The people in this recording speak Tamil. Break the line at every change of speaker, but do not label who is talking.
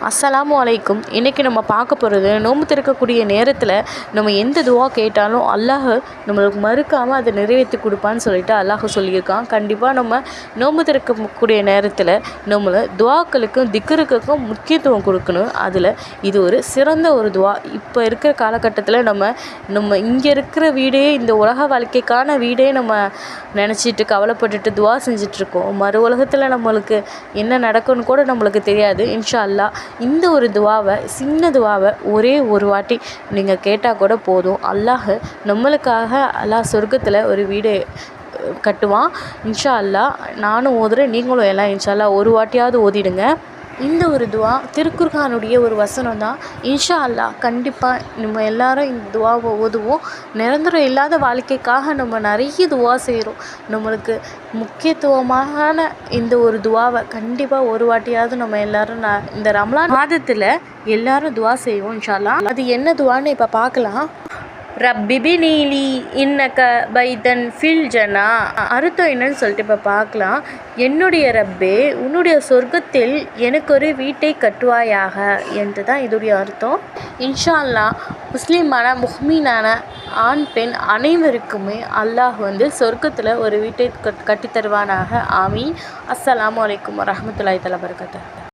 அஸ்ஸலாமு அலைக்கும். இன்றைக்கி நம்ம பார்க்க போகிறது, நோன்பு திறக்கக்கூடிய நேரத்தில் நம்ம எந்த துவா கேட்டாலும் அல்லாஹ் நம்மளுக்கு மறுக்காமல் அதை நிறைவேற்றி கொடுப்பான்னு சொல்லிட்டு அல்லாஹ் சொல்லியிருக்கான். கண்டிப்பாக நம்ம நோன்பு திறக்கக்கூடிய நேரத்தில் நம்மளை துவாக்களுக்கும் திக்ருக்கும் முக்கியத்துவம் கொடுக்கணும். அதில் இது ஒரு சிறந்த ஒரு துவா. இப்போ இருக்கிற காலகட்டத்தில் நம்ம இங்கே இருக்கிற வீடே, இந்த உலக வாழ்க்கைக்கான வீடே நம்ம நினச்சிட்டு கவலைப்பட்டுட்டு துவா செஞ்சிட்ருக்கோம். மறு உலகத்தில் நம்மளுக்கு என்ன நடக்கும்னு கூட நம்மளுக்கு தெரியாது. இன்ஷா அல்லாஹ் இந்த ஒரு துவாவை, சின்ன துவாவை ஒரே ஒரு வாட்டி நீங்கள் கேட்டால் கூட போதும். அல்லாஹ் நம்மளுக்காக அல்லாஹ் சொர்க்கத்தில் ஒரு வீடு கட்டுவான். இன்ஷா அல்லாஹ் நானும் ஓதுறேன், நீங்களும் எல்லாம் இன்ஷா அல்லாஹ் ஒரு வாட்டியாவது ஓதிடுங்க. இந்த ஒரு துவா திருக்குர்ஆனுடைய ஒரு வசனம் தான். இன்ஷா அல்லாஹ் கண்டிப்பாக நம்ம எல்லாரும் இந்த துவாவை ஓதுவோம். நிரந்தரம் இல்லாத வாழ்க்கைக்காக நம்ம நிறைய துவா செய்கிறோம். நம்மளுக்கு முக்கியத்துவமான இந்த ஒரு துவாவை கண்டிப்பாக ஒரு வாட்டியாவது நம்ம எல்லாரும் இந்த ரமலான் மாதத்தில் எல்லாரும் துவா செய்வோம் இன்ஷா அல்லாஹ். அது என்ன துவான்னு இப்போ பார்க்கலாம். ரப்பி பினீலி இன்னக பைதன் ஃபில் ஜன்னா. அர்த்தம் என்னன்னு சொல்லிட்டு இப்போ பார்க்கலாம். என்னுடைய ரப்பே, உன்னுடைய சொர்க்கத்தில் எனக்கு ஒரு வீட்டை கட்டுவாயாக என்று தான் இதோடைய அர்த்தம். இன்ஷா அல்லாஹ் முஸ்லீமான முஹ்மீனான ஆண் பெண் அனைவருக்குமே அல்லாஹ் சொர்க்கத்தில் ஒரு வீட்டை கட்டித்தருவானாக. ஆமீன். அஸ்ஸலாமு அலைக்கும் வரஹ்மத்துல்லாஹி தஆலா வபரகாத்துஹு.